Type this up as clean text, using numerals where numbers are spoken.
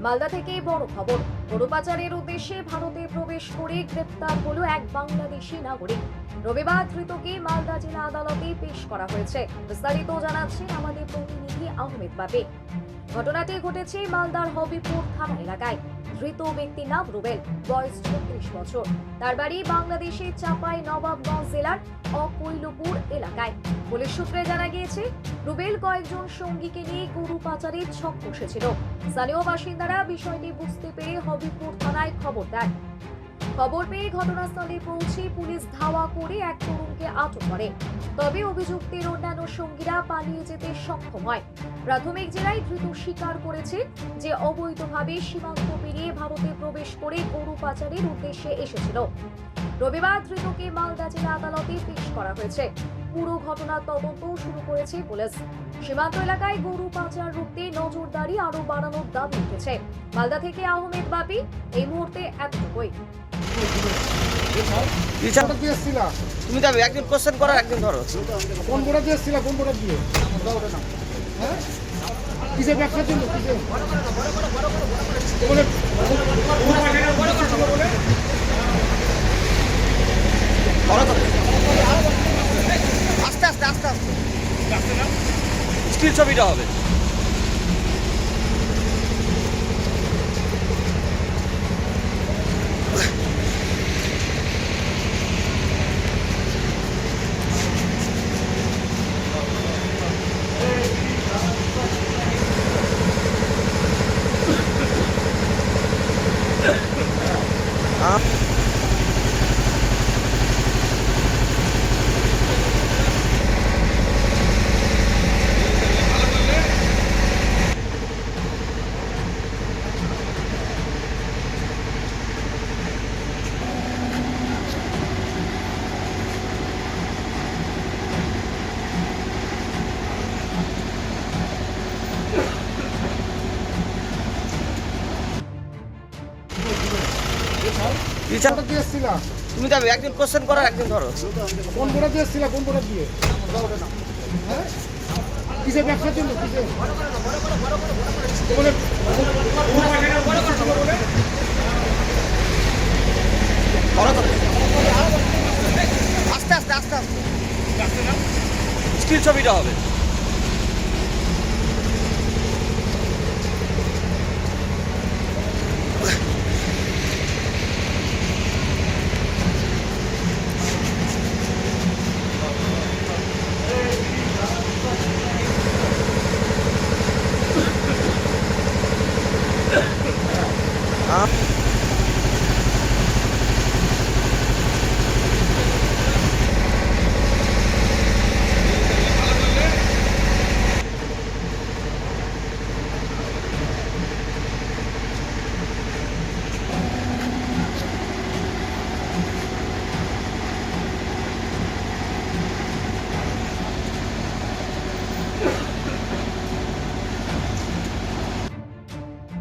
মালদা থেকে বড় খবর। গরু পাচারের উদ্দেশ্যে ভারতে প্রবেশ করে গ্রেপ্তার হলো এক বাংলাদেশি নাগরিক। রবিবার ধৃতকে মালদা জেলা আদালতে পেশ করা হয়েছে। বিস্তারিত জানাচ্ছেন আমাদের প্রতিনিধি আহমেদ বাপি। ঘটনাটি ঘটেছে মালদার হবিপুর থানা এলাকায়। ধৃত ব্যক্তির নাম রুবেল, বয়স 36 বছর। তার বাড়ি বাংলাদেশের চাপাই নবাবগঞ্জ জেলার অকৈলপুর এলাকায়। পুলিশ সূত্রে জানা গিয়েছে, রুবেল কয়েকজন সঙ্গীকে নিয়ে গরু পাচারের ছক কষেছিল। স্থানীয় বাসিন্দারা বিষয়টি বুঝতে পেরে হবিপুর থানায় খবর দেন। খবর পেয়ে ঘটনাস্থলে পৌঁছে পুলিশ ধাওয়া করে এক তরুণকে আটক করে। তবে অভিযুক্তের অন্যান্য সঙ্গীরা পালিয়ে যেতে সক্ষম হয়। প্রাথমিক জেলায় ধৃত স্বীকার করেছে যে অবৈধভাবে সীমান্ত পেরিয়ে ভারতে প্রবেশ করে গরু পাচারের উদ্দেশ্যে এসেছিল। রবিবার ধৃতকে মালদা জেলা আদালতে পেশ করা হয়েছে। পুরো ঘটনার তদন্ত শুরু করেছে পুলিশ। সীমান্ত এলাকায় গরু পাচার রুখতে নজরদারি আরো বাড়ানোর দাবি উঠেছে। মালদা থেকে আহমেদ বাপি, এই মুহূর্তে এতটুকুই। তুমি যাবে একদিন কোশ্চেন করো, একদিন ধরো। কোন বোর্ডে দিয়েছিল? কোন বোর্ডে দিয়ে? হ্যাঁ, কিসের ব্যবসার জন্য? আস্তে আস্তে আস্তে আস্তে স্টিল ছবিটা হবে। তুমি যাবে একদিন কোশ্চেন করো, একদিন ধরো। কোন বোর্ডে দিয়েছিল? কোন বোর্ডে দিয়ে? হ্যাঁ, কিসের ব্যবসার জন্য? আস্তে আস্তে আস্তে আস্তে স্টিল ছবিটা হবে।